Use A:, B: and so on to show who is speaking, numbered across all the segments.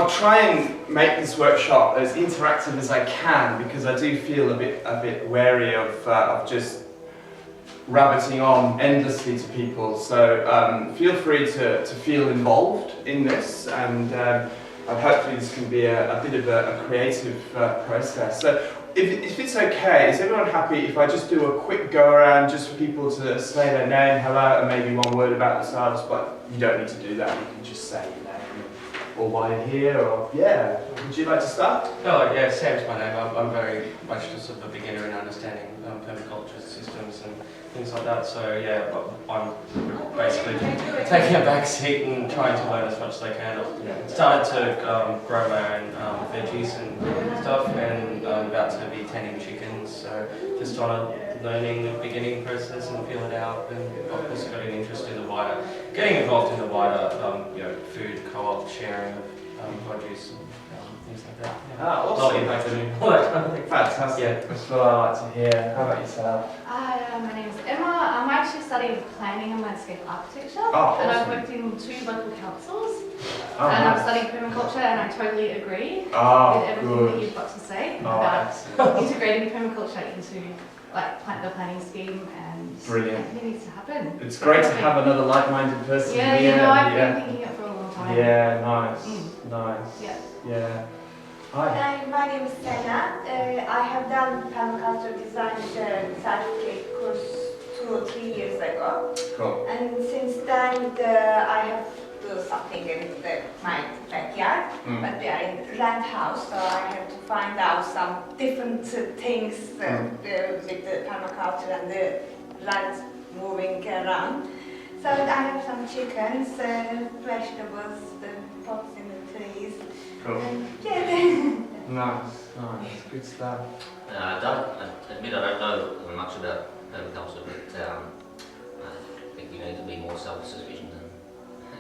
A: I'll try and make this workshop as interactive as I can, because I do feel a bit wary of just rabbiting on endlessly to people. So feel free to feel involved in this, and hopefully this can be a bit of a creative process. So if it's okay, is everyone happy if I just do a quick go around just for people to say their name, hello, and maybe one word about themselves? But you don't need to do that, you can just say your name or why you're here, or yeah. Would you like to start?
B: Oh yeah, Sam's my name. I'm very much just sort of a beginner in understanding permaculture systems and things like that. So yeah, I'm basically taking a back seat and trying to learn as much as I can. I've started to grow my own veggies and stuff, and I'm about to be tending chickens. So just on a learning beginning process and feel it out. And I've also got an interest in the wider, getting involved in the wider food co-op sharing of produce and things like that. Yeah.
A: Ah, awesome.
B: All that kind of thing.
A: Fantastic.
B: Yeah.
A: That's what I like to hear. How about yourself?
C: Hi, my name is Emma. I'm actually studying planning and landscape architecture,
A: Oh,
C: and I've
A: awesome.
C: worked in 2 local councils,
A: Oh,
C: and
A: nice.
C: I've studied permaculture, and I totally agree
A: Oh,
C: with everything
A: good.
C: that you've got to say
A: Oh,
C: about
A: excellent.
C: integrating permaculture into the planning scheme, and
A: Brilliant.
C: it needs to happen.
A: It's great to have another like-minded person
C: Yeah,
A: here.
C: you know, I've been thinking it for a long time.
A: Yeah, nice,
C: Mm.
A: nice.
C: Yeah.
A: Yeah. Hi.
D: Hi, my name is Sena. I have done permaculture design certificate course 2 or 3 years ago.
A: Cool.
D: And since then I have do something in my backyard, but we are in rent house, so I have to find out some different things with the permaculture and the land moving around. So I have some chickens, vegetables, the pots in the trees.
A: Cool.
D: Yeah.
A: Nice, nice. Good stuff.
E: I admit I don't know much about permaculture, but I think you need to be more self-sufficient and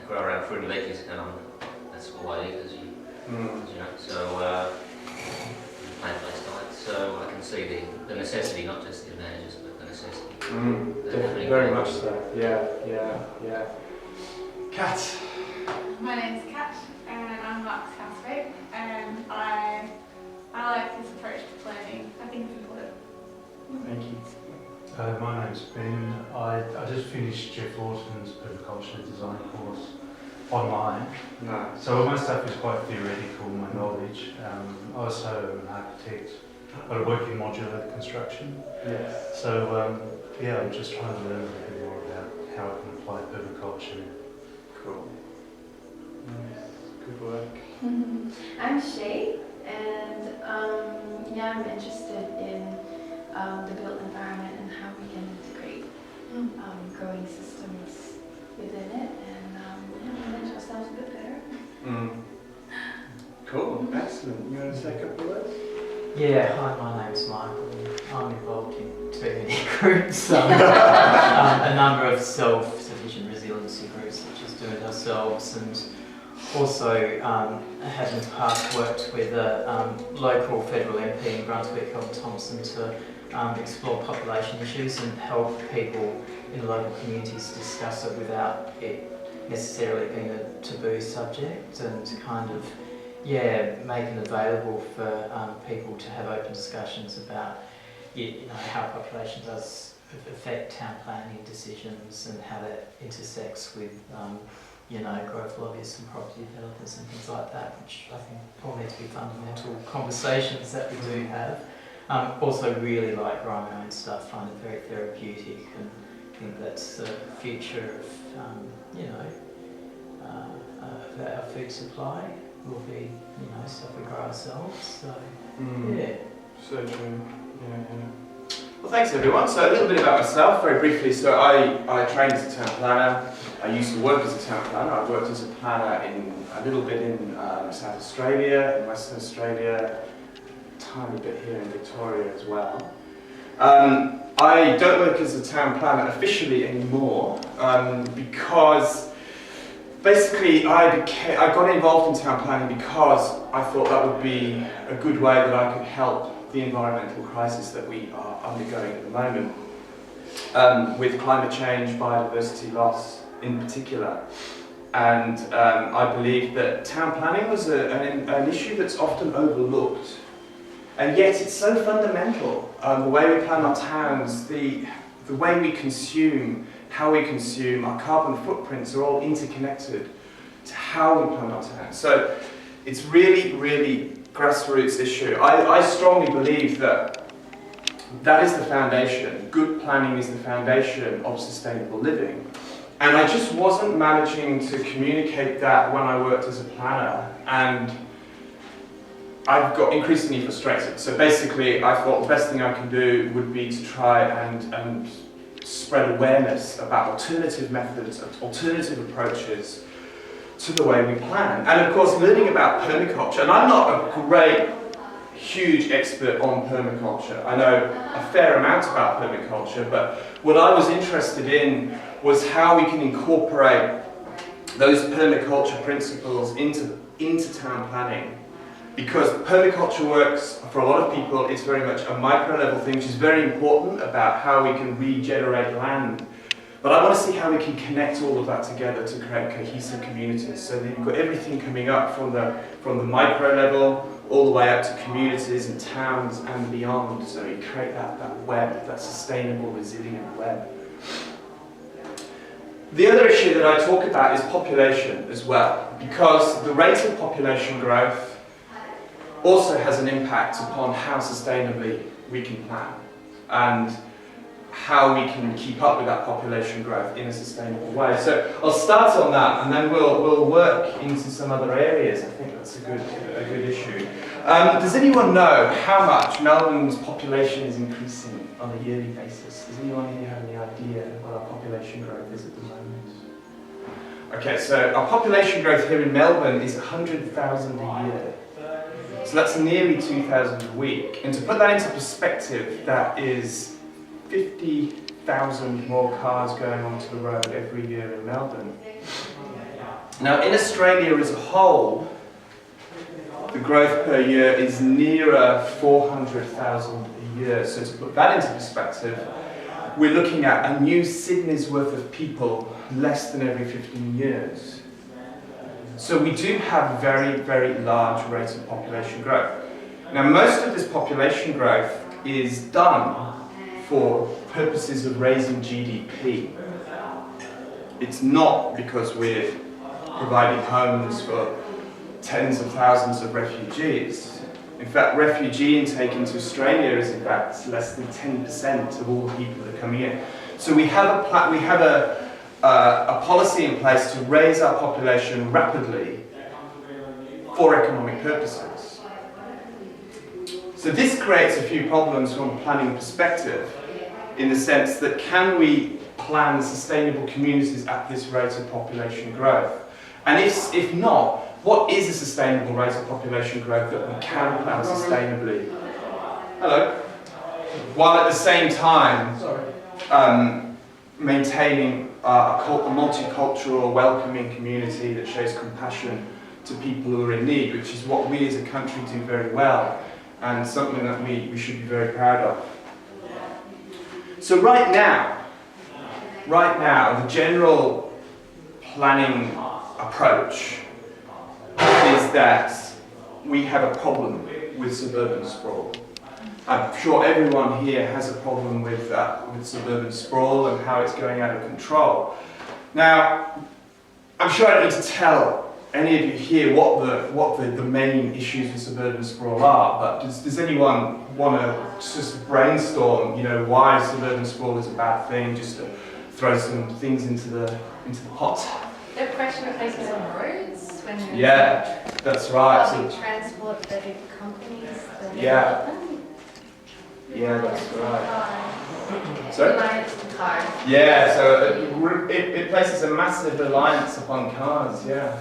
E: grow our own fruit and veggies, and that's all I eat, as you know. So plant-based diet. So I can see the necessity, not just the advantages, but the necessity.
A: Definitely, very much so. Yeah. Kat.
F: My name's Kat, and I'm Mark's housemate, and I like this approach to planning. I think it's important.
A: Thank you.
G: My name's Ben. I just finished Jeff Lawson's permaculture design course online.
A: Nice.
G: So all my stuff is quite theoretical, my knowledge. I also am an architect, but I work in modular construction.
A: Yes.
G: So yeah, I'm just trying to learn a little bit more about how I can apply permaculture.
A: Cool. Nice. Good work.
H: I'm Shay, and I'm interested in the built environment and how we can integrate growing systems within it and manage ourselves a bit better.
A: Cool. Excellent. You want to say a couple of words?
I: Yeah, hi, my name's Michael. I'm involved in too many groups, a number of self-sufficient resiliency groups such as Do It Ourselves, and also have in the past worked with a local federal MP in Brunswick, Helen Thompson, to explore population issues and help people in the local communities discuss it without it necessarily being a taboo subject, and kind of make it available for people to have open discussions about how population does affect town planning decisions and how that intersects with growth lobbyists and property developers and things like that, which I think all need to be fundamental conversations that we do have. Also really like growing my own stuff, find it very therapeutic, and think that's the future of our food supply will be, stuff we grow ourselves. So yeah.
A: So true. Yeah. Well, thanks everyone. So a little bit about myself, very briefly. So I trained as a town planner. I used to work as a town planner. I worked as a planner a little bit in South Australia, in Western Australia, a tiny bit here in Victoria as well. I don't work as a town planner officially anymore because basically I got involved in town planning because I thought that would be a good way that I could help the environmental crisis that we are undergoing at the moment, with climate change, biodiversity loss in particular. And I believe that town planning was an issue that's often overlooked. And yet it's so fundamental. The way we plan our towns, the way we consume, how we consume, our carbon footprints are all interconnected to how we plan our towns. So it's really, really grassroots issue. I strongly believe that is the foundation. Good planning is the foundation of sustainable living. And I just wasn't managing to communicate that when I worked as a planner, and I've got increasingly frustrated. So basically, I thought the best thing I can do would be to try and spread awareness about alternative methods, alternative approaches to the way we plan. And of course, learning about permaculture, and I'm not a great, huge expert on permaculture. I know a fair amount about permaculture, but what I was interested in was how we can incorporate those permaculture principles into town planning. Because permaculture works, for a lot of people, it's very much a micro-level thing, which is very important about how we can regenerate land. But I want to see how we can connect all of that together to create cohesive communities. So that you've got everything coming up from the micro level all the way up to communities and towns and beyond. So you create that web, that sustainable, resilient web. The other issue that I talk about is population as well, because the rate of population growth also has an impact upon how sustainably we can plan and how we can keep up with that population growth in a sustainable way. So I'll start on that, and then we'll work into some other areas. I think that's a good issue. Does anyone know how much Melbourne's population is increasing on a yearly basis? Does anyone here have any idea what our population growth is at the moment? Okay, so our population growth here in Melbourne is 100,000 a year. So that's nearly 2,000 a week. And to put that into perspective, that is 50,000 more cars going onto the road every year in Melbourne. Now, in Australia as a whole, the growth per year is nearer 400,000 a year. So to put that into perspective, we're looking at a new Sydney's worth of people less than every 15 years. So we do have very, very large rates of population growth. Now, most of this population growth is done for purposes of raising GDP. It's not because we're providing homes for tens of thousands of refugees. In fact, refugee intake into Australia is in fact less than 10% of all the people that are coming in. So we have a policy in place to raise our population rapidly for economic purposes. So this creates a few problems from a planning perspective, in the sense that can we plan sustainable communities at this rate of population growth? And if not, what is a sustainable rate of population growth that we can plan sustainably? Hello. While at the same time maintaining a multicultural, welcoming community that shows compassion to people who are in need, which is what we as a country do very well, and something that we should be very proud of. So right now, the general planning approach is that we have a problem with suburban sprawl. I'm sure everyone here has a problem with suburban sprawl and how it's going out of control. Now, I'm sure I don't need to tell any of you here what the main issues with suburban sprawl are, but does anyone want to just brainstorm, why suburban sprawl is a bad thing, just to throw some things into the pot?
C: The question of places on roads when
A: Yeah, that's right.
C: public
A: So,
C: transport, the big companies, the
A: Yeah.
C: development.
A: yeah, that's right.
C: Cars.
A: Sorry?
C: Reliance on cars.
A: Yeah, so it places a massive reliance upon cars, yeah.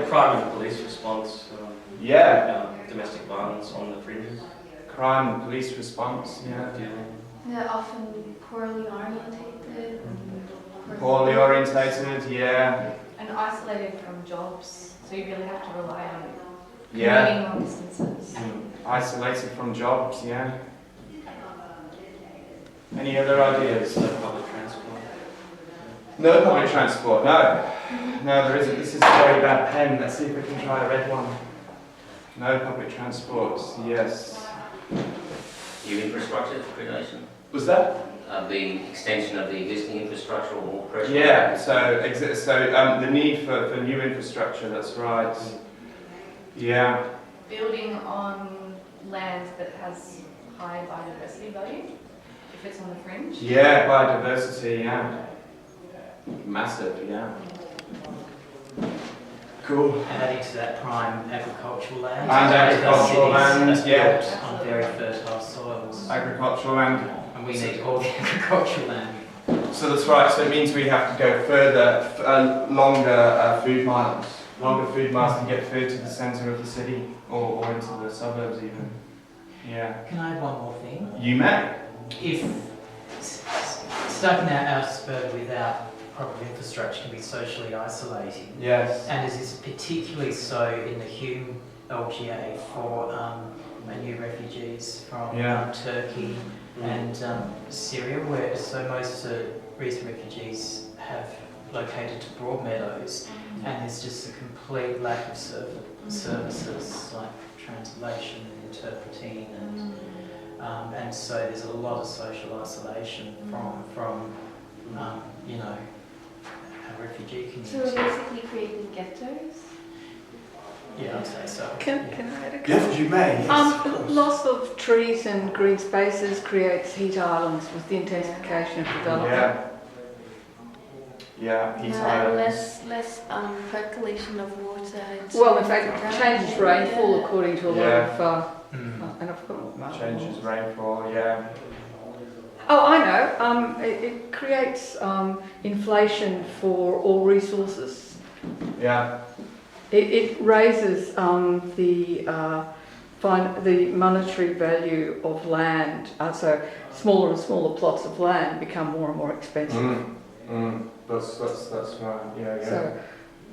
B: Crime and police response,
A: Yeah,
B: domestic violence on the fringes.
A: crime and police response, yeah.
H: They're often poorly orientated.
A: Poorly orientated, yeah.
C: And isolated from jobs, so you really have to rely on
A: Yeah.
C: commuting long distances.
A: Isolated from jobs, yeah. Any other ideas?
B: Public transport.
A: No public transport, no. No, there isn't. This is a very bad pen. Let's see if we can try a red one. No public transport, yes.
E: New infrastructure creation?
A: Was that?
E: The extension of the existing infrastructure or more pressure?
A: Yeah, so the need for new infrastructure, that's right. Yeah.
C: Building on land that has high biodiversity value, if it's on the fringe.
A: Yeah, biodiversity, yeah. Massive, yeah. Cool.
I: And adding to that prime agricultural land.
A: And agricultural land,
I: Cities
A: yeah.
I: built on very fertile soils.
A: Agricultural land.
I: And we need all the agricultural land.
A: So that's right, so it means we have to go further, longer food miles. Longer food miles to get food to the centre of the city, or into the suburbs even. Yeah.
I: Can I add one more thing?
A: You may.
I: If stuck in our suburb without proper infrastructure can be socially isolating,
A: Yes.
I: and this is particularly so in the Hume LGA for new refugees from Turkey and Syria, where so most recent refugees have located to Broadmeadows, and there's just a complete lack of services like translation and interpreting, and so there's a lot of social isolation from you know, a refugee
H: So we're
I: community.
H: basically creating ghettos?
I: Yeah, I'd say so.
J: Can I add a comment?
A: Yes, you may. Yes, of course.
J: Loss of trees and green spaces creates heat islands with the intensification of development.
A: Yeah. Yeah, heat
H: And
A: islands.
H: less percolation of water.
J: Well, in fact, it changes rainfall according to a lot of, and I've got
A: Changes rainfall, yeah.
J: Oh, I know. It creates inflation for all resources.
A: Yeah.
J: It raises the monetary value of land. So smaller and smaller plots of land become more and more expensive.
A: That's right. Yeah, yeah.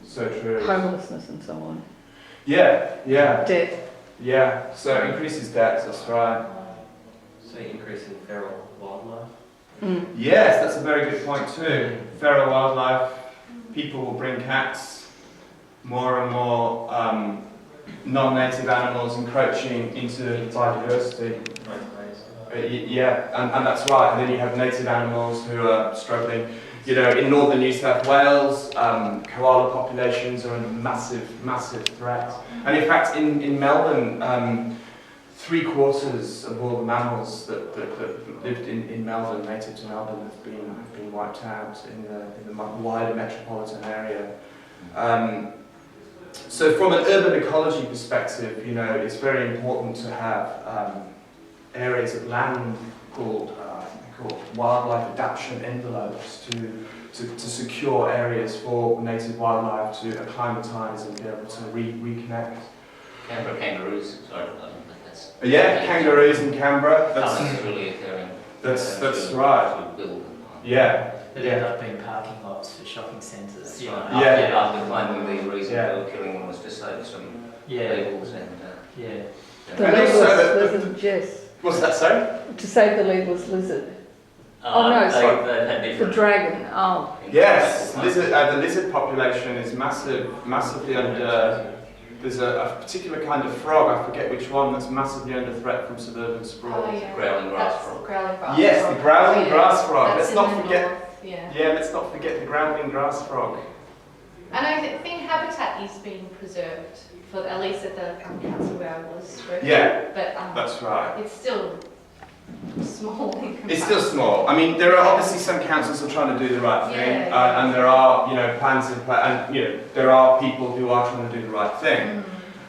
J: So
A: true.
J: homelessness and so on.
A: Yeah, yeah,
J: Debt.
A: yeah. So it increases debts. That's right.
B: So increasing feral wildlife.
A: Yes, that's a very good point too. Feral wildlife. People will bring cats. More and more non-native animals encroaching into biodiversity. Yeah, and that's right. And then you have native animals who are struggling. You know, in northern New South Wales, koala populations are a massive, massive threat. And in fact, in Melbourne, 3/4 of all the mammals that lived in Melbourne, native to Melbourne, have been wiped out in the wider metropolitan area. So from an urban ecology perspective, you know, it's very important to have areas of land called wildlife adaptation envelopes to secure areas for native wildlife to acclimatise and be able to reconnect.
E: Canberra kangaroos, sorry, that's...
A: Yeah, kangaroos in Canberra.
E: That's really occurring.
A: That's right. Yeah.
I: That end up being parking lots for shopping centres. You know.
E: After finding the reason they were killing them was to save some labels and...
J: The
A: And
J: legless
A: also
J: lizard, yes.
A: What's that, sorry?
J: To save the legless lizard. Oh no, sorry.
E: They've had
J: The
E: different...
J: dragon. Oh.
A: Yes, the lizard population is massively under. There's a particular kind of frog, I forget which one, that's massively under threat from suburban sprawl.
C: Oh, yeah.
E: Growling grass
C: That's
E: frog.
C: growling grass
A: Yes,
C: frog.
A: the growling
C: Oh, yeah.
A: grass frog.
C: That's
A: Let's
C: in
A: not
C: the
A: forget.
C: north, yeah.
A: Yeah, let's not forget the growling grass frog.
C: And I think habitat is being preserved, for at least at the council where I was working.
A: Yeah,
C: But
A: that's right.
C: it's still small in comparison.
A: It's still small. I mean, there are obviously some councils are trying to do the right thing,
C: Yeah.
A: and there are, you know, plans in place, and you know, there are people who are trying to do the right thing.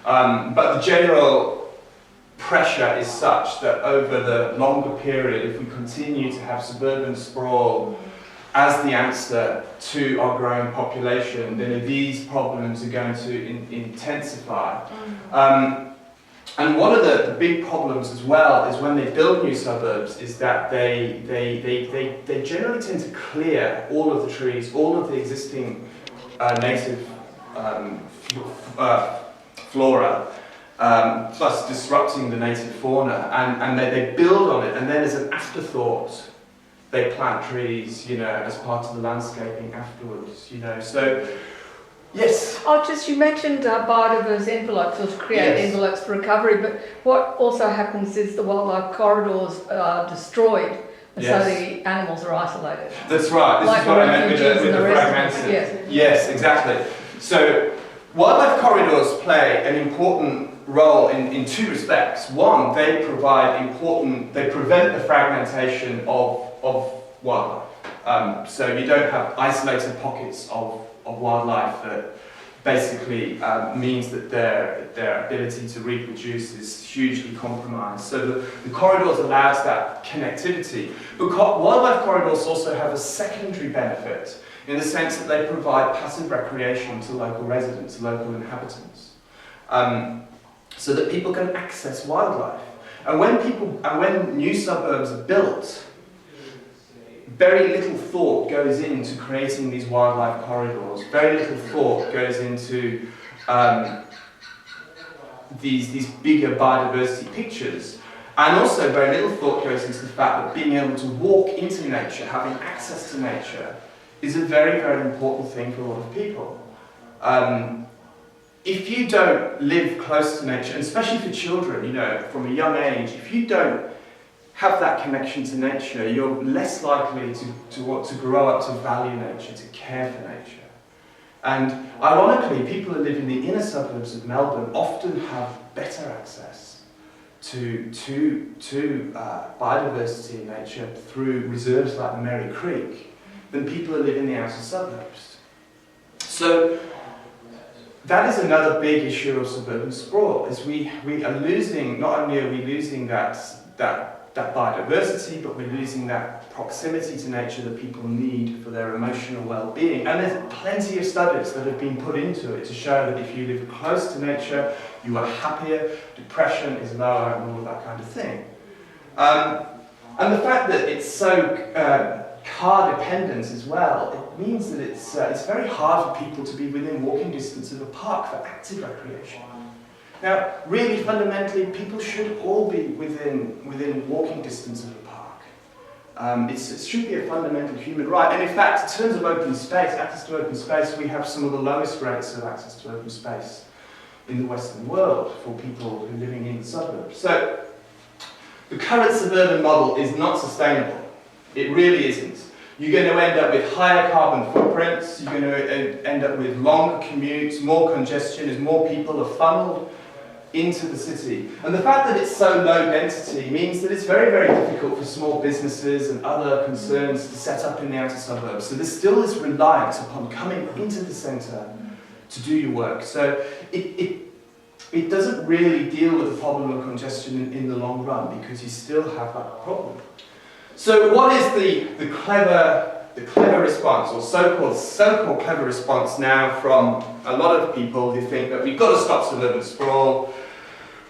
A: But the general pressure is such that over the longer period, if we continue to have suburban sprawl as the answer to our growing population, then these problems are going to intensify. And one of the big problems as well is when they build new suburbs is that they generally tend to clear all of the trees, all of the existing native flora, plus disrupting the native fauna, and they build on it, and then as an afterthought, they plant trees, you know, as part of the landscaping afterwards, you know. So, yes.
J: Oh, just you mentioned biodiverse envelopes, or to create
A: Yes.
J: envelopes for recovery, but what also happens is the wildlife corridors are destroyed, and
A: Yes.
J: so the animals are isolated.
A: That's right. This
J: Like
A: is what I meant with
J: refugees
A: the
J: and the rest of
A: fragmented.
J: it,
A: Yes, exactly. So, wildlife corridors play an important role in two respects. One, they prevent the fragmentation of wildlife. So you don't have isolated pockets of wildlife that basically means that their ability to reproduce is hugely compromised. So the corridors allows that connectivity. But wildlife corridors also have a secondary benefit in the sense that they provide passive recreation to local residents, local inhabitants, so that people can access wildlife. And when new suburbs are built, very little thought goes into creating these wildlife corridors. Very little thought goes into these bigger biodiversity pictures. And also very little thought goes into the fact that being able to walk into nature, having access to nature, is a very, very important thing for a lot of people. If you don't live close to nature, and especially for children, you know, from a young age, if you don't have that connection to nature, you're less likely to want to grow up to value nature, to care for nature. And ironically, people who live in the inner suburbs of Melbourne often have better access to biodiversity in nature through reserves like the Merry Creek than people who live in the outer suburbs. So that is another big issue of suburban sprawl, is we are losing, not only are we losing that biodiversity, but we're losing that proximity to nature that people need for their emotional well-being. And there's plenty of studies that have been put into it to show that if you live close to nature, you are happier, depression is lower, and all of that kind of thing. And the fact that it's so car dependent as well, it means that it's very hard for people to be within walking distance of a park for active recreation. Now, really fundamentally, people should all be within walking distance of a park. It should be a fundamental human right. And in fact, in terms of open space, access to open space, we have some of the lowest rates of access to open space in the Western world for people who are living in the suburbs. So, the current suburban model is not sustainable. It really isn't. You're going to end up with higher carbon footprints, you're going to end up with longer commutes, more congestion as more people are funneled into the city. And the fact that it's so low density means that it's very, very difficult for small businesses and other concerns to set up in the outer suburbs. So there still is reliance upon coming into the centre to do your work. So it doesn't really deal with the problem of congestion in the long run, because you still have that problem. So what is the clever response, or so-called clever response now from a lot of people who think that we've got to stop suburban sprawl,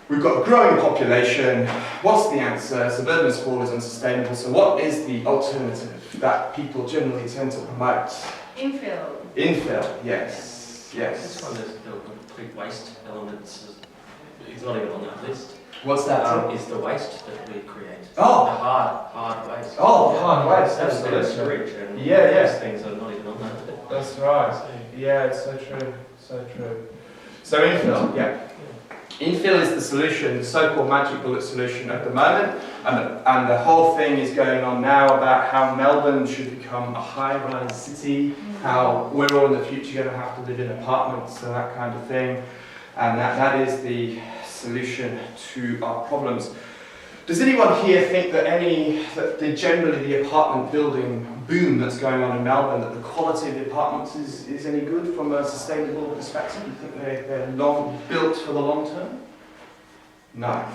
A: we've got a growing population, what's the answer? Suburban sprawl is unsustainable, so what is the alternative that people generally tend to promote?
C: Infill.
A: Infill, yes, yes.
B: This one is the complete waste elements. It's not even on that list.
A: What's that?
B: Is the waste that we create.
A: Oh!
B: The hard waste.
A: Oh, hard waste,
B: That's
A: absolutely.
B: storage and
A: Yeah, yeah.
B: those things are not even on that list.
A: That's right. Yeah, it's so true, so true. So infill, yeah. Infill is the solution, the so-called magic bullet solution at the moment, and the whole thing is going on now about how Melbourne should become a high-rise city, how we're all in the future going to have to live in apartments and that kind of thing, and that is the solution to our problems. Does anyone here think that generally the apartment building boom that's going on in Melbourne, that the quality of the apartments is any good from a sustainable perspective? Do you think they're built for the long term? No.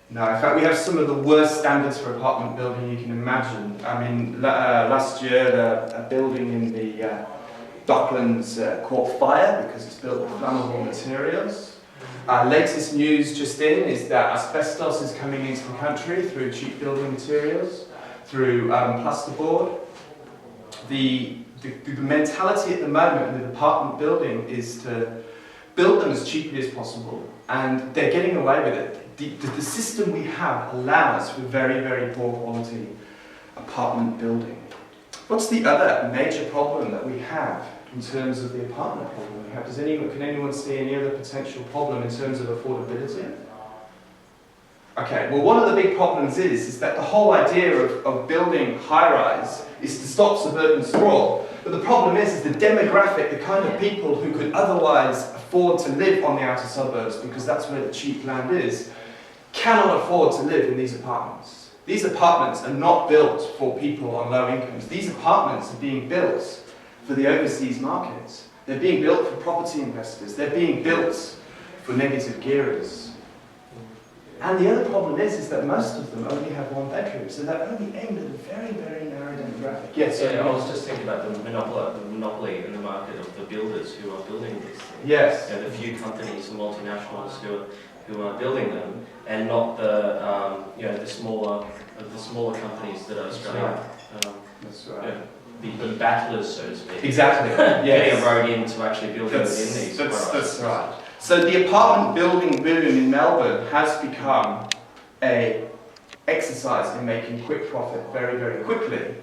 A: No, in fact we have some of the worst standards for apartment building you can imagine. I mean, last year a building in the Docklands caught fire because it's built with flammable materials. Latest news just in is that asbestos is coming into the country through cheap building materials, through plasterboard. The mentality at the moment with apartment building is to build them as cheaply as possible, and they're getting away with it. The system we have allows for very, very poor quality apartment building. What's the other major problem that we have in terms of the apartment problem we have? Can anyone see any other potential problem in terms of affordability? Okay, well, one of the big problems is that the whole idea of building high-rise is to stop suburban sprawl. But the problem is the demographic, the kind of people who could otherwise afford to live on the outer suburbs, because that's where the cheap land is, cannot afford to live in these apartments. These apartments are not built for people on low incomes. These apartments are being built for the overseas markets. They're being built for property investors. They're being built for negative gearers. And the other problem is that most of them only have one bedroom, so they're only aimed at a very, very narrow demographic. Yes,
B: I was just thinking about the monopoly in the market of the builders who are building these things.
A: Yes.
B: The few companies, the multinationals who are building them, and not the the smaller companies that are Australian.
A: That's right.
B: The battlers, so to speak.
A: Exactly.
B: Getting
A: Yes.
B: a road in to actually build it in these.
A: That's right. So the apartment building boom in Melbourne has become an exercise in making quick profit very, very quickly.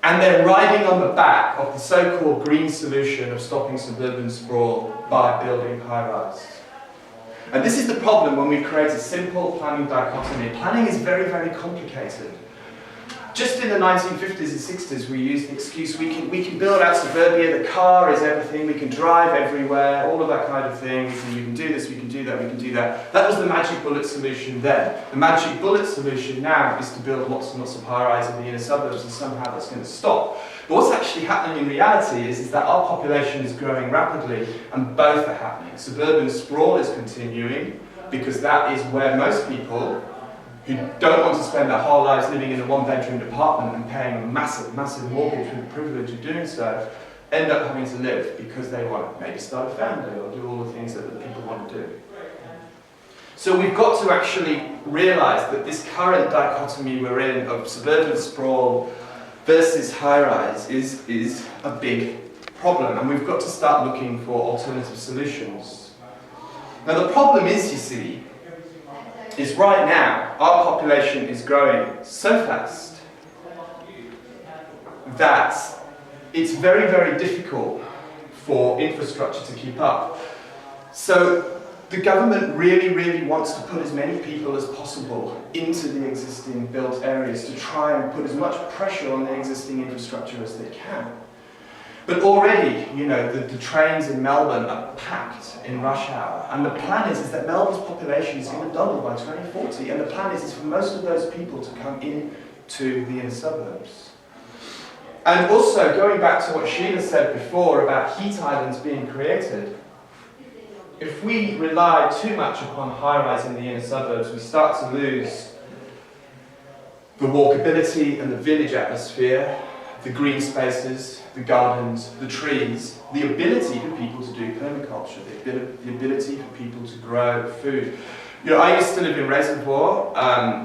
A: And they're riding on the back of the so-called green solution of stopping suburban sprawl by building high-rise. And this is the problem when we create a simple planning dichotomy. Planning is very, very complicated. Just in the 1950s and 60s, we used the excuse we can build out suburbia, the car is everything, we can drive everywhere, all of that kind of thing. We can do this, we can do that, we can do that. That was the magic bullet solution then. The magic bullet solution now is to build lots and lots of high-rise in the inner suburbs, and somehow that's going to stop. But what's actually happening in reality is that our population is growing rapidly, and both are happening. Suburban sprawl is continuing, because that is where most people who don't want to spend their whole lives living in a one-bedroom apartment and paying a massive, massive mortgage for the privilege of doing so, end up having to live because they want to maybe start a family or do all the things that the people want to do. So we've got to actually realise that this current dichotomy we're in of suburban sprawl versus high-rise is a big problem, and we've got to start looking for alternative solutions. Now the problem is, you see, is right now our population is growing so fast that it's very, very difficult for infrastructure to keep up. So the government really, really wants to put as many people as possible into the existing built areas to try and put as much pressure on the existing infrastructure as they can. But already, you know, the trains in Melbourne are packed in rush hour, and the plan is that Melbourne's population is going to double by 2040, and the plan is for most of those people to come into the inner suburbs. And also, going back to what Sheila said before about heat islands being created, if we rely too much upon high-rise in the inner suburbs, we start to lose the walkability and the village atmosphere, the green spaces, the gardens, the trees, the ability for people to do permaculture, the ability for people to grow food. You know, I used to live in Reservoir,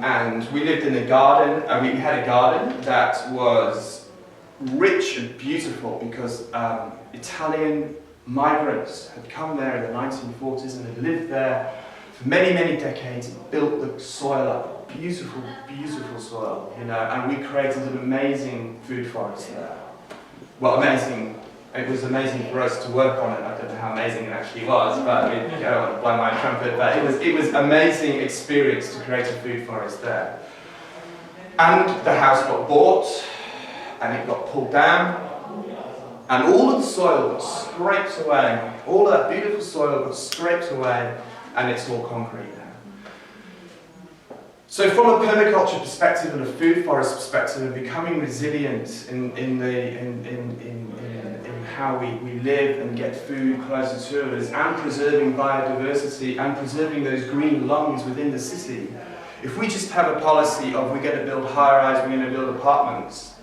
A: and we lived in a garden, and we had a garden that was rich and beautiful because Italian migrants had come there in the 1940s and had lived there for many, many decades and built the soil up. Beautiful, beautiful soil, you know, and we created an amazing food forest there. Well, amazing, it was amazing for us to work on it. I don't know how amazing it actually was, but I don't want to blow my trumpet, but it was amazing experience to create a food forest there. And the house got bought, and it got pulled down, and all of the soil got scraped away. All of that beautiful soil got scraped away, and it's all concrete now. So from a permaculture perspective and a food forest perspective, and becoming resilient in how we live and get food closer to us, and preserving biodiversity and preserving those green lungs within the city, if we just have a policy of we're going to build high-rise, we're going to build apartments,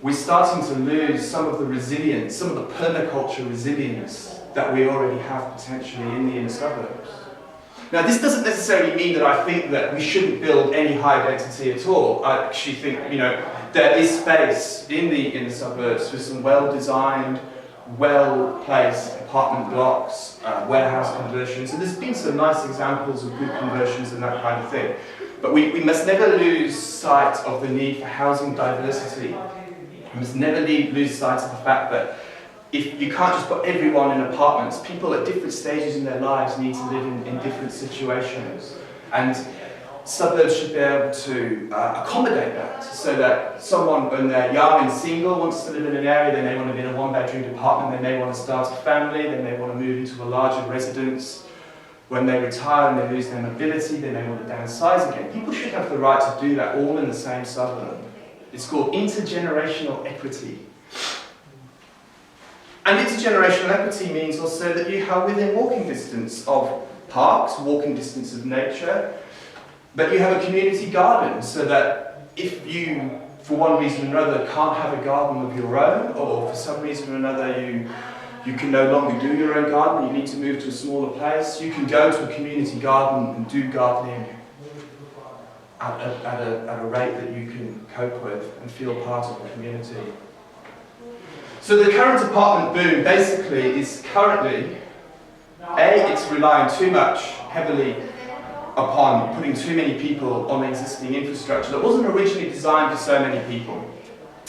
A: we're starting to lose some of the resilience, some of the permaculture resilience that we already have potentially in the inner suburbs. Now, this doesn't necessarily mean that I think that we shouldn't build any high density at all. I actually think, you know, there is space in the inner suburbs for some well-designed, well-placed apartment blocks, warehouse conversions, and there's been some nice examples of good conversions and that kind of thing. But we must never lose sight of the need for housing diversity. We must never lose sight of the fact that if you can't just put everyone in apartments, people at different stages in their lives need to live in different situations. And suburbs should be able to accommodate that, so that someone, when they're young and single, wants to live in an area, they may want to be in a one-bedroom apartment, they may want to start a family, they may want to move into a larger residence. When they retire and they lose their mobility, they may want to downsize again. People should have the right to do that all in the same suburb. It's called intergenerational equity. And intergenerational equity means also that you have within walking distance of parks, walking distance of nature, but you have a community garden, so that if you, for one reason or another, can't have a garden of your own, or for some reason or another you can no longer do your own garden, you need to move to a smaller place, you can go to a community garden and do gardening at a rate that you can cope with and feel part of the community. So the current apartment boom basically is currently, it's relying too much heavily upon putting too many people on existing infrastructure that wasn't originally designed for so many people.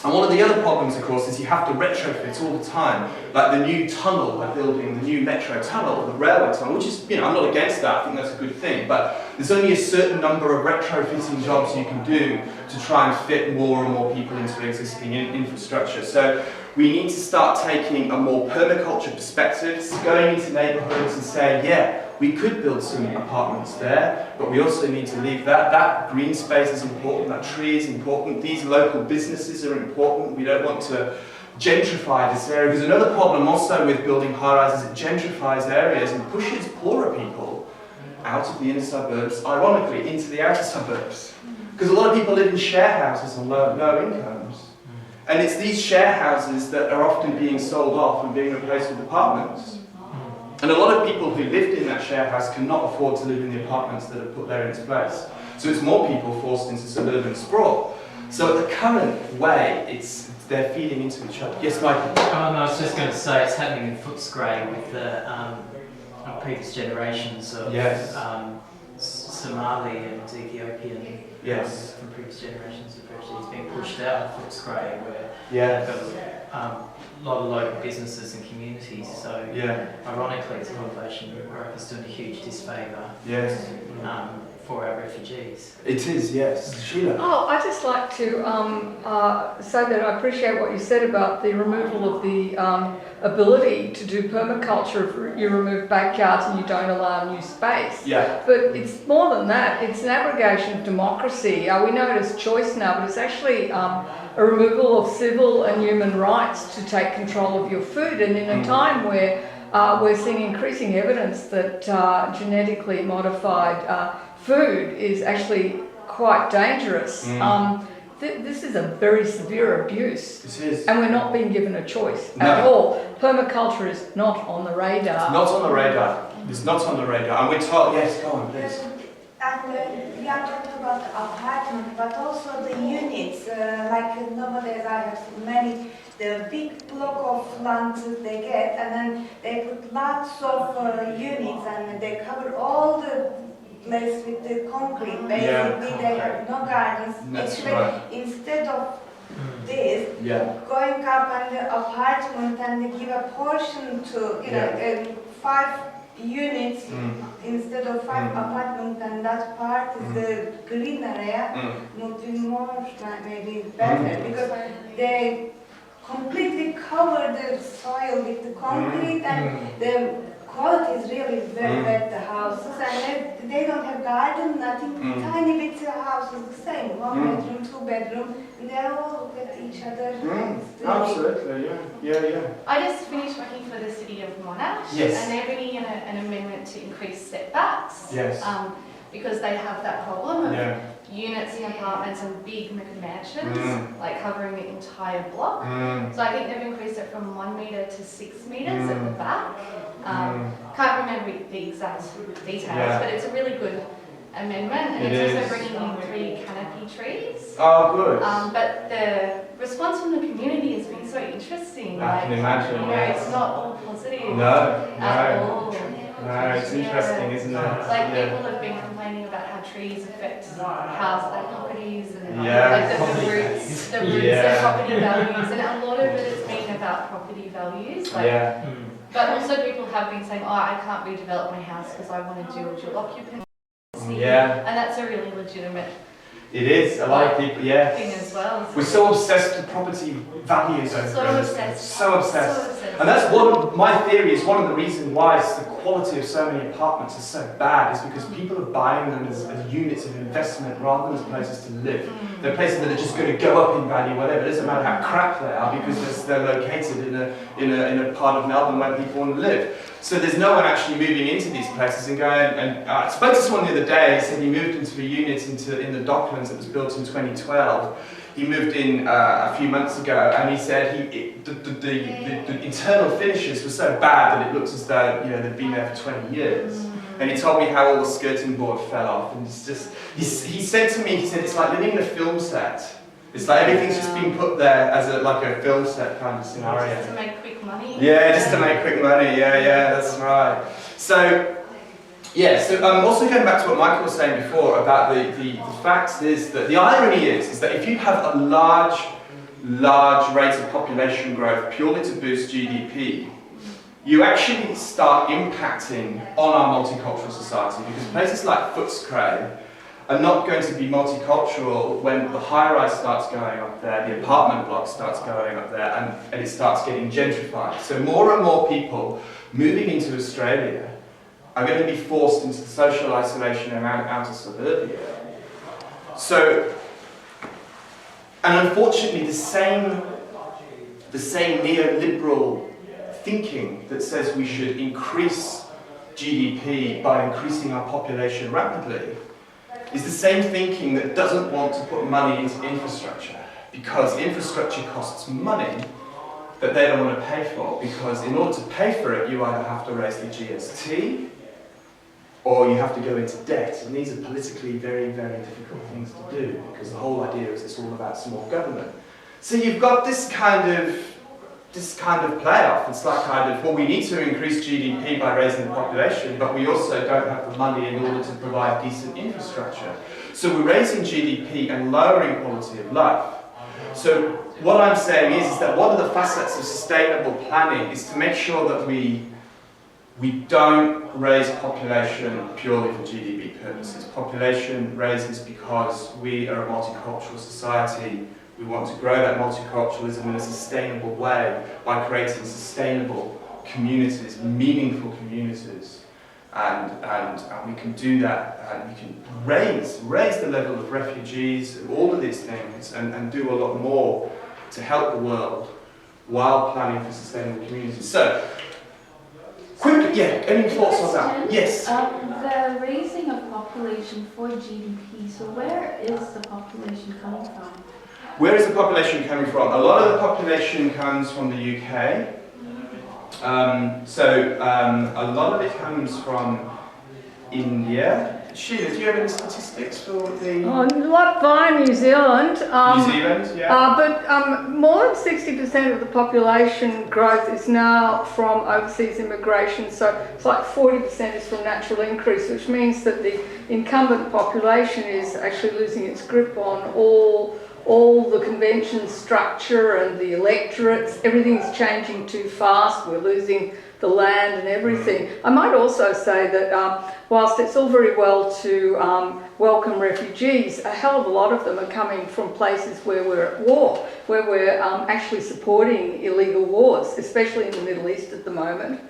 A: And one of the other problems, of course, is you have to retrofit all the time, like the new tunnel they're building, the new metro tunnel, the railway tunnel, which is, I'm not against that, I think that's a good thing, but there's only a certain number of retrofitting jobs you can do to try and fit more and more people into existing infrastructure. So we need to start taking a more permaculture perspective, going into neighbourhoods and saying, yeah, we could build some apartments there, but we also need to leave that green space is important, that tree is important, these local businesses are important, we don't want to gentrify this area, because another problem also with building high-rises, it gentrifies areas and pushes poorer people out of the inner suburbs, ironically, into the outer suburbs. Because a lot of people live in share houses on low incomes. And it's these share houses that are often being sold off and being replaced with apartments. And a lot of people who lived in that share house cannot afford to live in the apartments that are put there in its place. So it's more people forced into suburban sprawl. So at the current way, they're feeding into each other. Yes, Michael?
I: Oh, no, I was just going to say it's happening in Footscray with the previous generations of Somali and Ethiopian from previous generations of refugees being pushed out of Footscray, where they've got a lot of local businesses and communities. So ironically, its population growth is doing a huge disfavour for our refugees.
A: It is, yes. Sheila?
J: Oh, I'd just like to say that I appreciate what you said about the removal of the ability to do permaculture if you remove backyards and you don't allow new space.
A: Yeah.
J: But it's more than that. It's an abrogation of democracy. We know it as choice now, but it's actually a removal of civil and human rights to take control of your food. And in a time where we're seeing increasing evidence that genetically modified food is actually quite dangerous. This is a very severe abuse.
A: This is.
J: And we're not being given a choice at all. Permaculture is not on the radar.
A: It's not on the radar. It's not on the radar. And we're told, yes, go on, please.
D: And we are talking about apartment, but also the units. Like nowadays I have many, the big block of land they get, and then they put lots of units and they cover all the place with the concrete. Basically they have no gardens.
A: That's
D: Actually,
A: right.
D: instead of this, going up on the apartment and give a portion to, 5 units instead of 5 apartments, and that part is the green area, would be more maybe better, because they completely cover the soil with the concrete, and the quality is really very bad, the houses, and they don't have garden, nothing, tiny bit houses, the same, 1 bedroom, 2 bedroom, and they're all with each other.
A: Absolutely, yeah.
C: I just finished working for the city of Monash, and they're bringing in an amendment to increase setbacks, because they have that problem of units and apartments and big mansions, like covering the entire block. So I think they've increased it from 1 metre to 6 metres at the back. Can't remember the exact details, but it's a really good amendment, and it's also bringing in 3 canopy trees.
A: Oh, good.
C: But the response from the community has been so interesting.
A: I can imagine.
C: It's not all positive at all.
A: No, it's interesting, isn't it?
C: Like people have been complaining about how trees affect house their properties and
A: Yeah.
C: like the roots their property values, and a lot of it has been about property values. Like, but also people have been saying, oh, I can't redevelop my house because I want to do dual occupancy. And that's a really legitimate
A: It is. A lot of people,
C: thing as well.
A: We're so obsessed with property values over
C: So
A: here.
C: obsessed.
A: So obsessed. And that's my theory is one of the reasons why the quality of so many apartments is so bad is because people are buying them as units of investment rather than as places to live. They're places that are just going to go up in value, whatever. It doesn't matter how crap they are because they're located in a part of Melbourne where people want to live. So there's no one actually moving into these places and going, and I spoke to someone the other day, he said he moved into a unit in the Docklands that was built in 2012. He moved in a few months ago, and he said the internal finishes were so bad that it looks as though they'd been there for 20 years. And he told me how all the skirting board fell off, and it's just he said to me, it's like living in a film set. It's like everything's just been put there as a film set kind of scenario.
C: Just to make quick money.
A: Yeah, just to make quick money. Yeah, that's right. So. Yeah, so also going back to what Michael was saying before about the fact is that the irony is that if you have a large rate of population growth purely to boost GDP, you actually start impacting on our multicultural society because places like Footscray are not going to be multicultural when the high-rise starts going up there, the apartment block starts going up there, and it starts getting gentrified. So more and more people moving into Australia are going to be forced into the social isolation and out of suburbia. So, and unfortunately the same neoliberal thinking that says we should increase GDP by increasing our population rapidly is the same thinking that doesn't want to put money into infrastructure because infrastructure costs money that they don't want to pay for, because in order to pay for it you either have to raise the GST or you have to go into debt, and these are politically very, very difficult things to do because the whole idea is it's all about small government. So you've got this kind of playoff. It's like well, we need to increase GDP by raising the population, but we also don't have the money in order to provide decent infrastructure. So we're raising GDP and lowering quality of life. So what I'm saying is that one of the facets of sustainable planning is to make sure that we don't raise population purely for GDP purposes. Population raises because we are a multicultural society. We want to grow that multiculturalism in a sustainable way by creating sustainable communities, meaningful communities. And we can do that, and we can raise the level of refugees, all of these things, and do a lot more to help the world while planning for sustainable communities. So, any thoughts on that? Yes?
H: The raising of population for GDP, so where is the population coming from?
A: Where is the population coming from? A lot of the population comes from the UK. A lot of it comes from India. Sheila, do you have any statistics for the...
J: A lot via New Zealand.
A: New Zealand, yeah.
J: But more than 60% of the population growth is now from overseas immigration, so it's like 40% is from natural increase, which means that the incumbent population is actually losing its grip on all the convention structure and the electorates. Everything's changing too fast. We're losing the land and everything. I might also say that whilst it's all very well to welcome refugees, a hell of a lot of them are coming from places where we're at war, where we're actually supporting illegal wars, especially in the Middle East at the moment.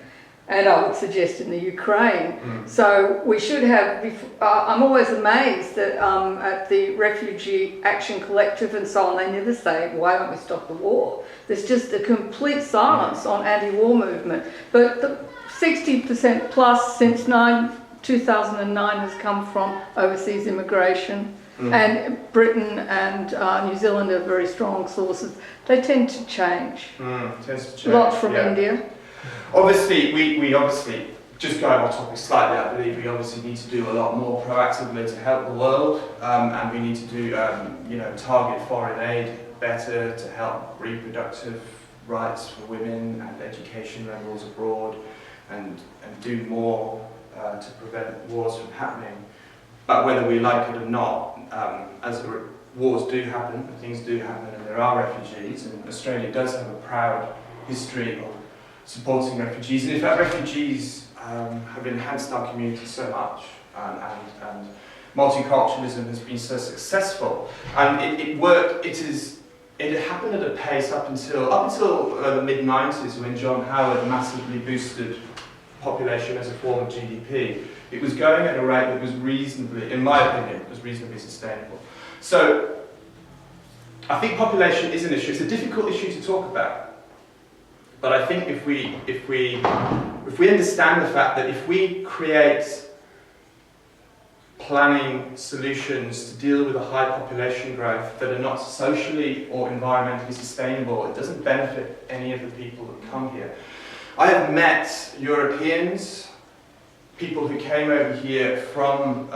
J: And I would suggest in the Ukraine. So we should have, I'm always amazed that at the Refugee Action Collective and so on, they never say, why don't we stop the war? There's just a complete silence on anti-war movement. But the 60% plus since 2009 has come from overseas immigration. And Britain and New Zealand are very strong sources. They tend to change.
A: Tends to change.
J: A lot from India.
A: Obviously, we obviously, just going on topic slightly, I believe we obviously need to do a lot more proactively to help the world, and we need to do, target foreign aid better to help reproductive rights for women and education levels abroad, and do more to prevent wars from happening. but whether we like it or not, wars do happen, things do happen, and there are refugees, and Australia does have a proud history of supporting refugees, and in fact refugees have enhanced our community so much, and multiculturalism has been so successful, and it worked. It happened at a pace up until the mid-90s, when John Howard massively boosted population as a form of GDP. It was going at a rate that was reasonably, in my opinion, was reasonably sustainable. So I think population is an issue. It's a difficult issue to talk about, but I think if we understand the fact that if we create planning solutions to deal with a high population growth that are not socially or environmentally sustainable, it doesn't benefit any of the people that come here. I have met Europeans, people who came over here from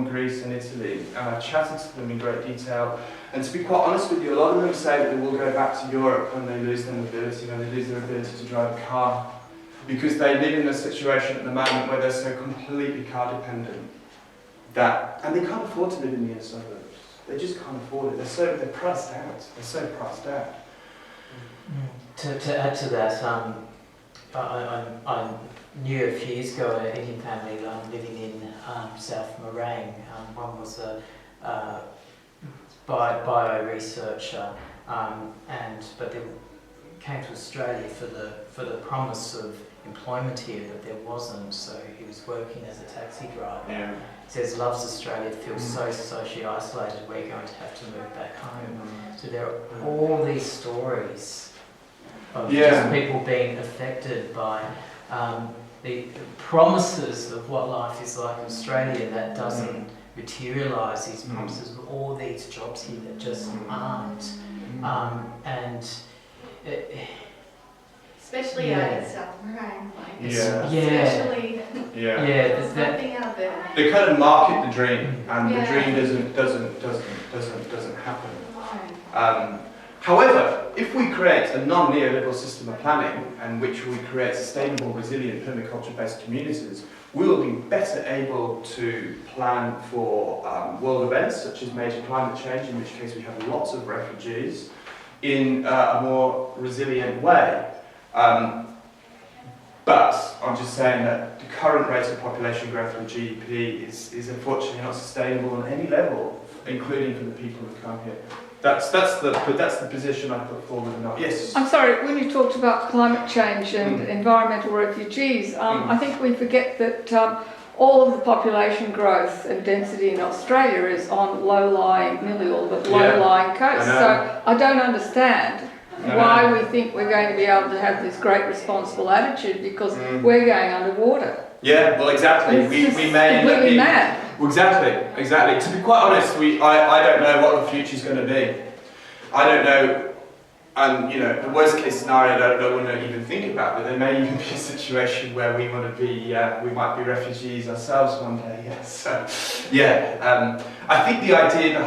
A: Greece and Italy, and I've chatted to them in great detail. And to be quite honest with you, a lot of them say that they will go back to Europe when they lose their mobility, when they lose their ability to drive a car, because they live in a situation at the moment where they're so completely car dependent and they can't afford to live in the inner suburbs. They just can't afford it. They're priced out. They're so priced out.
I: To add to that, I knew a few years ago an Indian family living in South Moraine. One was a bio-researcher, but they came to Australia for the promise of employment here, but there wasn't, so he was working as a taxi driver.
A: Yeah.
I: He says, loves Australia, feels so socially isolated, we're going to have to move back home. So there are all these stories of just people being affected by the promises of what life is like in Australia that doesn't materialise, these promises of all these jobs here that just aren't.
C: Especially out in South Moraine,
A: especially
C: there's nothing out there.
A: They kind of market the dream, and the dream doesn't happen. However, if we create a non-neoliberal system of planning, and which we create sustainable, resilient, permaculture-based communities, we will be better able to plan for world events such as major climate change, in which case we have lots of refugees, in a more resilient way. But I'm just saying that the current rate of population growth and GDP is unfortunately not sustainable on any level, including for the people who come here. That's the position I put forward. Yes.
J: I'm sorry. When you talked about climate change and environmental refugees, I think we forget that all of the population growth and density in Australia is on low-lying, nearly all of it, low-lying coasts. So I don't understand why we think we're going to be able to have this great responsible attitude, because we're going underwater.
A: Yeah, well, exactly. We may end up being
J: mad.
A: Well, exactly. To be quite honest, I don't know what the future's going to be. I don't know, and the worst case scenario I don't want to even think about, but there may even be a situation where we want to be, we might be refugees ourselves one day. Yes. I think the idea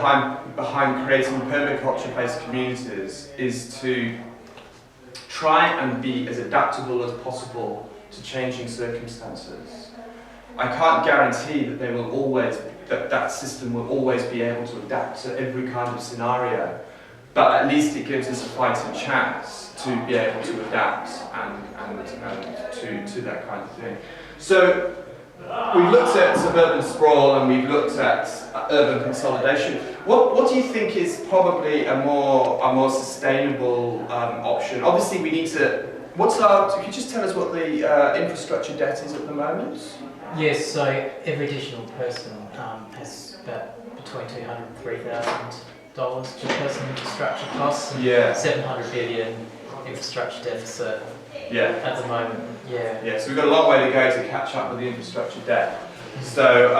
A: behind creating permaculture-based communities is to try and be as adaptable as possible to changing circumstances. I can't guarantee that they will always, that system will always be able to adapt to every kind of scenario, but at least it gives us a fighting chance to be able to adapt and to that kind of thing. So we've looked at suburban sprawl and we've looked at urban consolidation. What do you think is probably a more sustainable option? Obviously, we need to. Could you just tell us what the infrastructure debt is at the moment?
I: Yes, so every additional person has about between $200,000 and $3,000 per person infrastructure costs, and $700 billion infrastructure deficit at the moment.
A: So we've got a long way to go to catch up with the infrastructure debt. So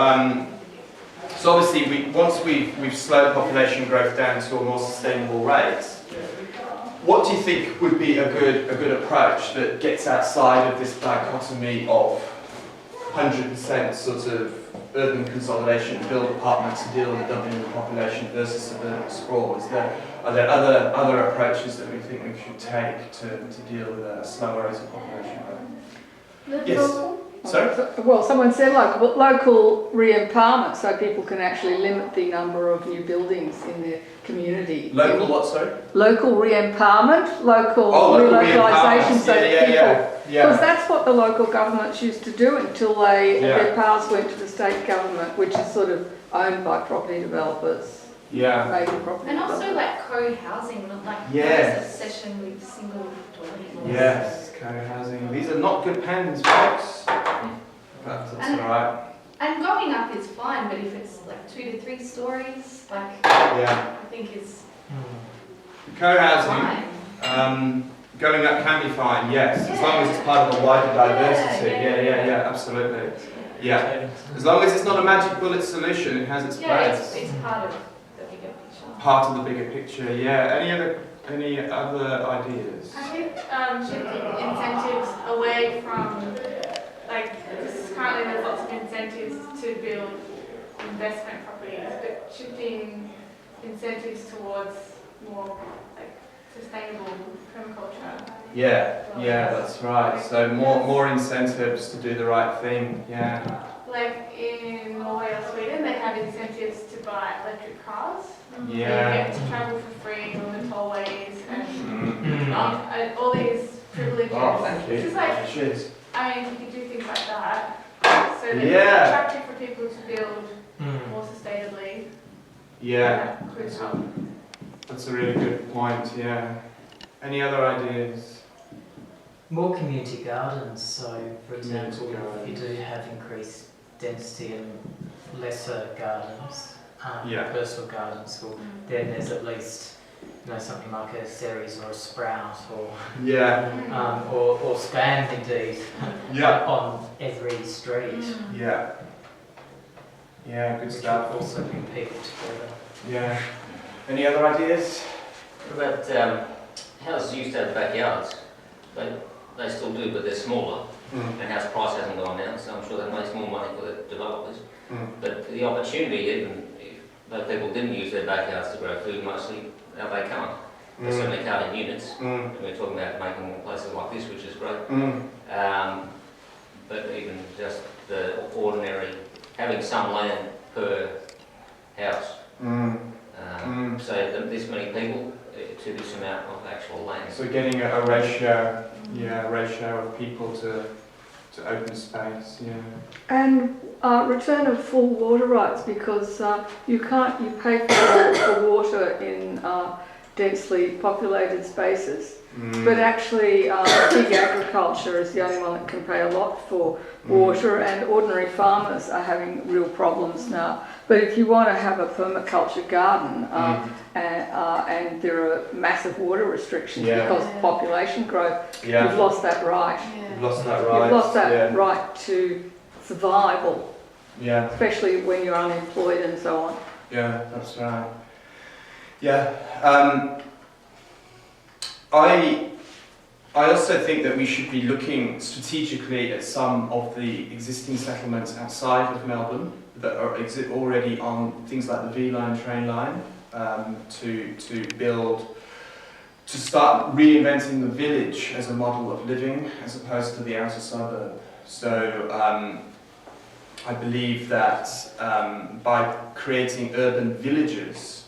A: obviously, once we've slowed population growth down to a more sustainable rate, what do you think would be a good approach that gets outside of this dichotomy of 100% sort of urban consolidation, build apartments to deal with the doubling of the population versus suburban sprawl? Are there other approaches that we think we should take to deal with a slower rate of population growth?
J: Yes.
A: Sorry?
J: Well, someone said local re-empowerment, so people can actually limit the number of new buildings in their community.
A: Local what, sorry?
J: Local re-empowerment, local
A: relocalisation,
J: relocalisation, so that people, because
A: yeah.
J: that's what the local governments used to do until their powers went to the state government, which is sort of owned by property developers.
A: Yeah.
J: Major property
C: And also
J: developers.
C: like co-housing, like
A: Yes.
C: obsession with single dwelling.
A: Yes, co-housing. These are not good pens, folks. But that's
C: And-
A: alright.
C: And going up is fine, but if it's like 2 to 3 stories, like
A: Yeah.
C: I think it's
A: Co-housing,
C: fine.
A: going up can be fine, yes, as long as it's part of a wider diversity. Yeah, absolutely. Yeah. As long as it's not a magic bullet solution, it has its
C: Yeah,
A: place.
C: it's part of the bigger picture.
A: Part of the bigger picture, yeah. Any other ideas?
F: I think shifting incentives away from, like, because currently there's lots of incentives to build investment properties, but shifting incentives towards more like sustainable permaculture.
A: Yeah, that's right. So more incentives to do the right thing, yeah.
F: Like in Norway or Sweden, they have incentives to buy electric cars.
A: Yeah.
F: You get to travel for free on the tollways and
A: Mm.
F: all these privileges.
A: Oh, thank you.
F: It's just like,
A: Cheers.
F: I mean, you could do things like that. So that it's
A: Yeah.
F: attractive for people to build more sustainably.
A: Yeah,
F: That could help.
A: that's a really good point, yeah. Any other ideas?
I: More community gardens, so for
A: Community
I: example, if you
A: gardens.
I: do have increased density and lesser gardens,
A: Yeah.
I: personal gardens, well, then there's at least something like a ceres or a sprout
A: Yeah,
I: or stand indeed
A: yeah,
I: on every street.
A: yeah. Yeah, good
I: Which
A: stuff.
I: will also bring people together.
A: Yeah. Any other ideas?
E: What about houses used to have backyards? They still do, but they're smaller,
A: Mm.
E: and house price hasn't gone down, so I'm sure that makes more money for the developers.
A: Mm.
E: But the opportunity, even if those people didn't use their backyards to grow food, mostly now they can't. They certainly can't in units.
A: Mm.
E: And we're talking about making places like this, which is great.
A: Mm.
E: But even just the ordinary, having some land per house.
A: Mm.
E: So that this many people to this amount of actual land.
A: So getting a ratio, a ratio of people to open space, yeah.
J: And return of full water rights, because you pay for water in densely populated spaces. But actually, big agriculture is the only one that can pay a lot for water, and ordinary farmers are having real problems now. But if you want to have a permaculture garden, and there are massive water restrictions because of population growth, you've lost that right.
A: You've lost that right.
J: You've lost that right to survival,
A: Yeah,
J: especially when you're unemployed and so on.
A: yeah, that's right. Yeah. I also think that we should be looking strategically at some of the existing settlements outside of Melbourne that are already on things like the V-line train line, to start reinventing the village as a model of living as opposed to the outer suburb. So I believe that by creating urban villages,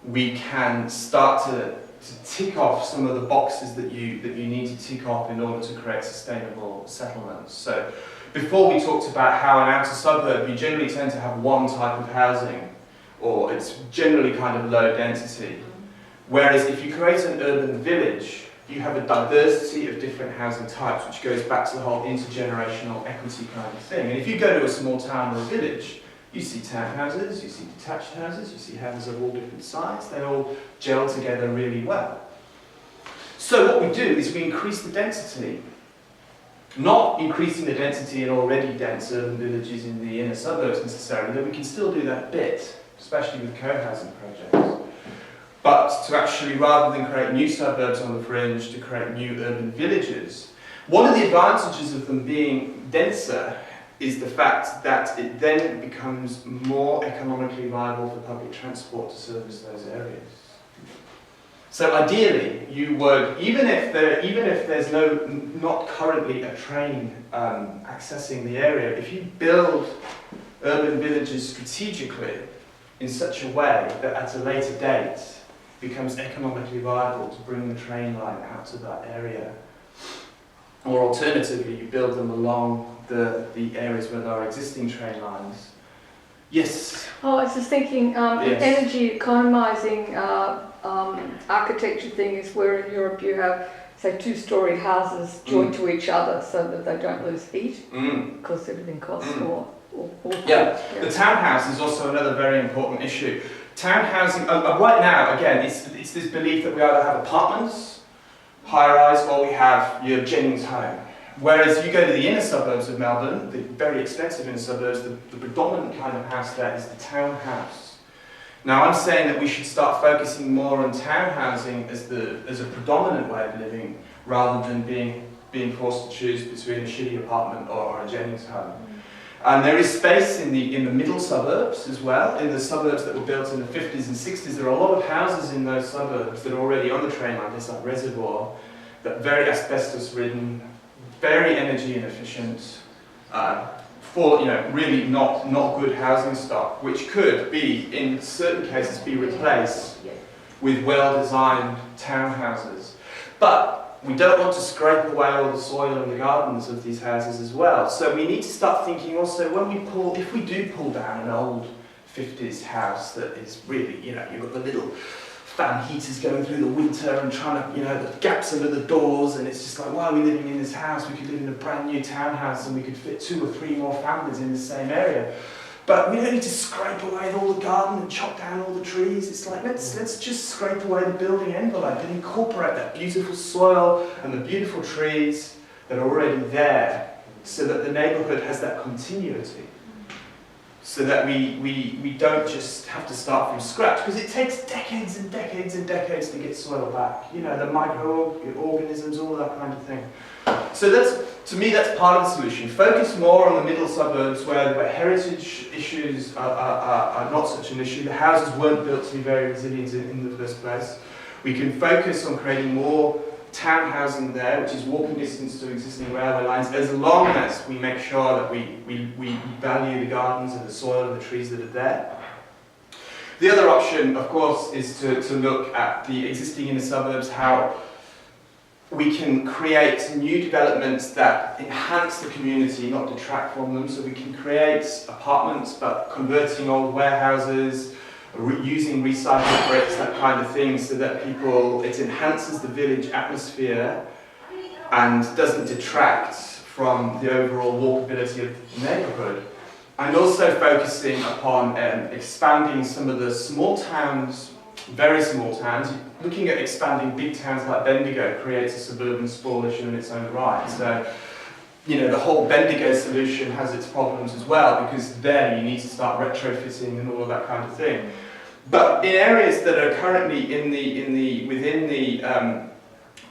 A: we can start to tick off some of the boxes that you need to tick off in order to create sustainable settlements. So before we talked about how an outer suburb, you generally tend to have one type of housing, or it's generally kind of low density. Whereas if you create an urban village, you have a diversity of different housing types, which goes back to the whole intergenerational equity kind of thing. And if you go to a small town or a village, you see townhouses, you see detached houses, you see houses of all different sizes. They all gel together really well. So what we do is we increase the density. Not increasing the density in already dense urban villages in the inner suburbs necessarily, though we can still do that a bit, especially with co-housing projects. But to actually, rather than create new suburbs on the fringe, to create new urban villages. One of the advantages of them being denser is the fact that it then becomes more economically viable for public transport to service those areas. So ideally, you would, even if there's not currently a train accessing the area, if you build urban villages strategically in such a way that at a later date becomes economically viable to bring the train line out to that area, or alternatively, you build them along the areas where there are existing train lines. Yes.
J: Oh, I was just thinking,
A: Yes.
J: energy economizing architecture thing is where in Europe you have, say, two-storey houses joined to each other so that they don't lose heat, because everything costs more.
A: Yeah, the townhouse is also another very important issue. Townhousing, right now, again, it's this belief that we either have apartments, high-rise, or we have your Jennings home. Whereas you go to the inner suburbs of Melbourne, the very expensive inner suburbs, the predominant kind of house there is the townhouse. Now I'm saying that we should start focusing more on townhousing as a predominant way of living, rather than being forced to choose between a shitty apartment or a Jennings home. And there is space in the middle suburbs as well, in the suburbs that were built in the 50s and 60s. There are a lot of houses in those suburbs that are already on the train line, this like Reservoir, that are very asbestos-ridden, very energy inefficient, for really not good housing stock, which could be, in certain cases, be replaced with well-designed townhouses. But we don't want to scrape away all the soil in the gardens of these houses as well. So we need to start thinking also, if we do pull down an old 50s house that is really, you've got the little fan heaters going through the winter and trying to, the gaps under the doors, and it's just like, why are we living in this house? We could live in a brand new townhouse and we could fit 2 or 3 more families in the same area. But we don't need to scrape away all the garden and chop down all the trees. It's like, let's just scrape away the building envelope and incorporate that beautiful soil and the beautiful trees that are already there, so that the neighbourhood has that continuity. So that we don't just have to start from scratch, because it takes decades and decades and decades to get soil back. The microorganisms, all that kind of thing. So to me, that's part of the solution. Focus more on the middle suburbs where heritage issues are not such an issue. The houses weren't built to be very resilient in the first place. We can focus on creating more townhousing there, which is walking distance to existing railway lines, as long as we make sure that we value the gardens and the soil and the trees that are there. The other option, of course, is to look at the existing inner suburbs, how we can create new developments that enhance the community, not detract from them. So we can create apartments, but converting old warehouses, using recycled bricks, that kind of thing, so that it enhances the village atmosphere and doesn't detract from the overall walkability of the neighbourhood. And also focusing upon expanding some of the small towns, very small towns. Looking at expanding big towns like Bendigo creates a suburban sprawl issue in its own right. So, the whole Bendigo solution has its problems as well, because there you need to start retrofitting and all of that kind of thing. But in areas that are currently within the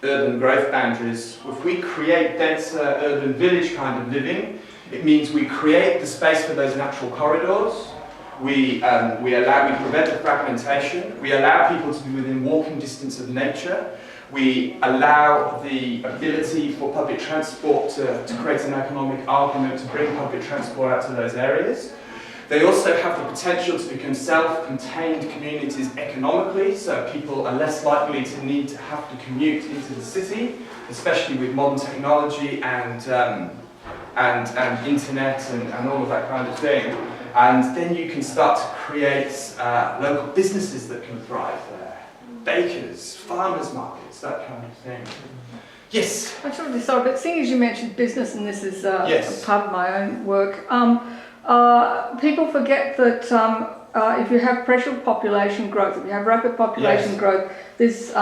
A: urban growth boundaries, if we create denser urban village kind of living, it means we create the space for those natural corridors. We prevent the fragmentation. We allow people to be within walking distance of nature. We allow the ability for public transport to create an economic argument to bring public transport out to those areas. They also have the potential to become self-contained communities economically, so people are less likely to need to have to commute into the city, especially with modern technology and internet and all of that kind of thing. And then you can start to create local businesses that can thrive there. Bakers, farmers markets, that kind of thing. Yes?
J: I'm sure sorry, but seeing as you mentioned business, and this is
A: Yes.
J: a part of my own work, people forget that if you have pressure population growth, if you have rapid population growth, this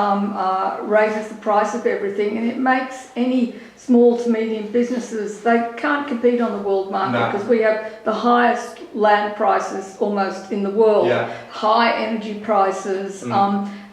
J: raises the price of everything, and it makes any small to medium businesses, they can't compete on the world market because we have the highest land prices almost in the world, high energy prices,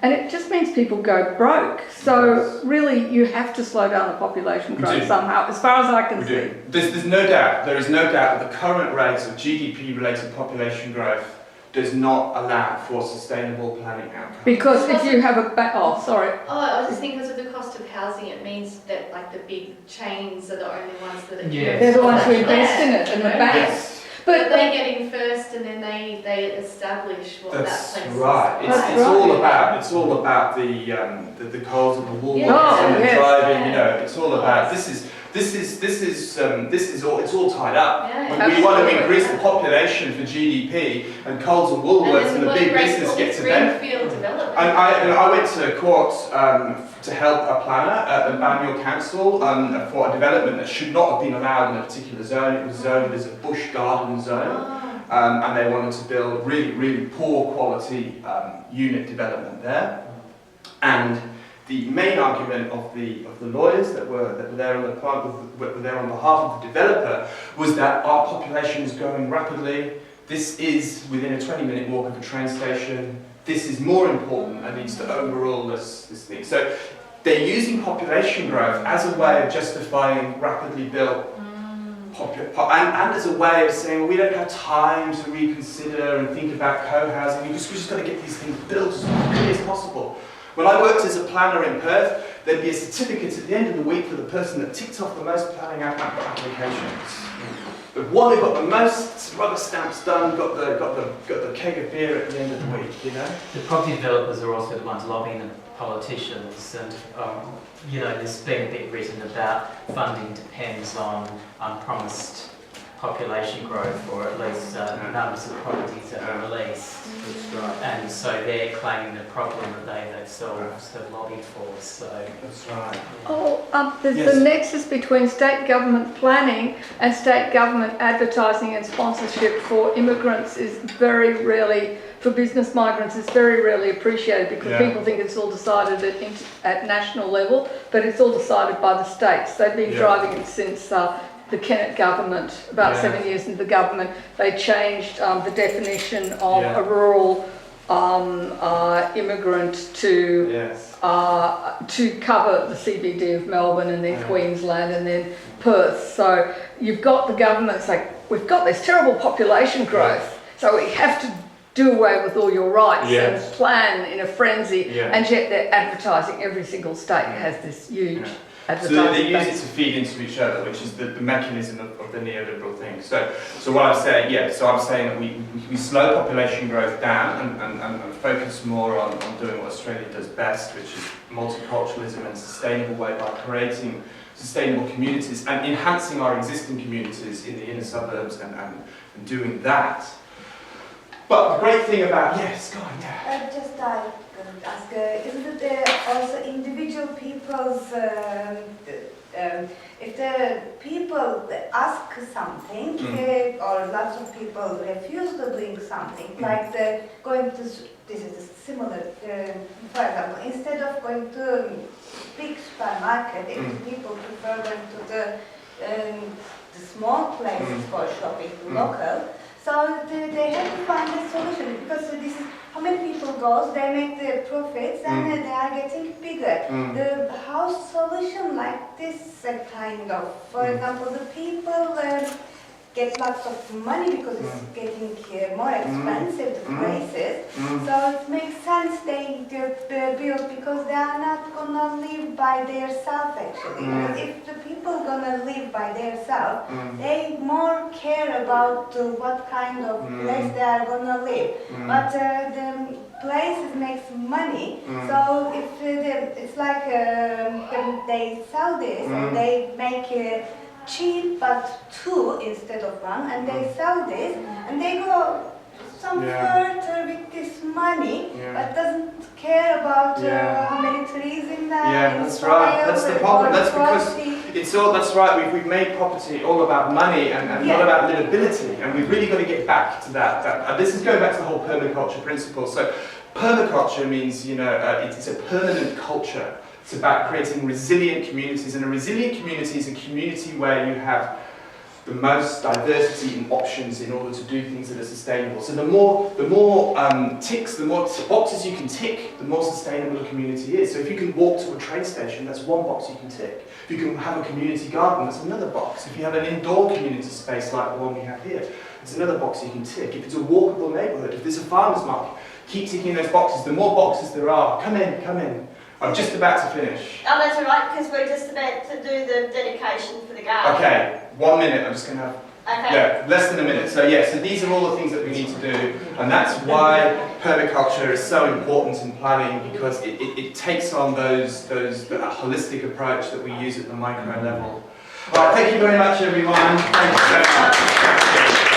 J: and it just means people go broke. So really you have to slow down the population growth somehow, as far as I can see.
A: There's no doubt, there is no doubt that the current rates of GDP related population growth does not allow for sustainable planning outcomes.
J: Because if you have a
C: I was just thinking because of the cost of housing, it means that like the big chains are the only ones that are
J: they're the ones who invest in it, and the banks.
A: Yes.
C: But they get in first, and then they establish what
A: That's
C: that place
A: right.
C: is.
A: It's all about the coals and the Woolworths
C: Yeah.
A: and the
J: yes.
A: driving. You know, it's all about this is all. It's all tied up.
C: Yeah.
A: We want to increase the population for GDP, and Coles and Woolworths and the big business get to benefit.
C: Greenfield development.
A: I went to court to help a planner at the Banyule Council for a development that should not have been allowed in a particular zone. It was zoned as a bush garden zone, and they wanted to build really, really poor quality unit development there. And the main argument of the lawyers that were there on on behalf of the developer was that our population is growing rapidly. This is within a 20-minute walk of a train station. This is more important and needs to overrule this thing. So they're using population growth as a way of justifying rapidly built and as a way of saying, well, we don't have time to reconsider and think about co-housing. We've just got to get these things built as quickly as possible. When I worked as a planner in Perth, there'd be a certificate at the end of the week for the person that ticked off the most planning applications. The one who got the most rubber stamps done got the keg of beer at the end of the week, you know?
I: The property developers are also the ones lobbying the politicians, and there's been a bit written about funding depends on unpromised population growth, or at least numbers of properties that are released.
A: That's right.
I: And so they're claiming the problem that they themselves have lobbied for. So
A: that's right.
J: There's the nexus between state government planning and state government advertising and sponsorship for immigrants is very rarely, for business migrants, is very rarely appreciated because people think it's all decided at national level, but it's all decided by the states. They've been driving it since the Kennett government, about 7 years into the government. They changed the definition of a rural immigrant to cover the CBD of Melbourne and then Queensland and then Perth. So you've got the government saying, we've got this terrible population growth, so we have to do away with all your rights and plan in a frenzy, and yet they're advertising. Every single state has this huge advertising.
A: So they use it to feed into each other, which is the mechanism of the neoliberal thing. So what I'm saying, so I'm saying that we slow population growth down and focus more on doing what Australia does best, which is multiculturalism and a sustainable way by creating sustainable communities and enhancing our existing communities in the inner suburbs and doing that. But the great thing about, go on,
D: I could ask, isn't it also individual people's, if the people ask something, or lots of people refuse to bring something, like going to, this is similar, for example, instead of going to big supermarket, if people prefer going to the small places for shopping, local, so they have to find a solution, because this is how many people goes, they make the profits and they are getting bigger. The house solution like this kind of, for example, the people get lots of money because it's getting more expensive, the places. So it makes sense they build, because they are not gonna live by themselves actually. If the people gonna live by themselves, they more care about what kind of place they are gonna live. But the places makes money, so if it's like when they sell this and they make it cheap but two instead of one, and they sell this and they go some further with this money, but doesn't care about how many trees in there.
A: That's right. That's the problem. That's because it's all. That's right. We've made property all about money and not about livability, and we've really got to get back to that. This is going back to the whole permaculture principle. So, permaculture means it's a permanent culture. It's about creating resilient communities, and a resilient community is a community where you have the most diversity in options in order to do things that are sustainable. So the more ticks, the more boxes you can tick, the more sustainable a community is. So if you can walk to a train station, that's one box you can tick. If you can have a community garden, that's another box. If you have an indoor community space like the one we have here, There's another box you can tick. If it's a walkable neighbourhood, if there's a farmer's market, keep ticking those boxes. The more boxes there are, come in, come in. I'm just about to finish.
D: Oh, that's all right, because we're just about to do the dedication for the garden.
A: Okay, 1 minute. I'm just going to have,
D: Okay.
A: yeah, less than a minute. So yeah, so these are all the things that we need to do, and that's why permaculture is so important in planning, because it takes on that holistic approach that we use at the micro level. All right, thank you very much, everyone. Thank you so much.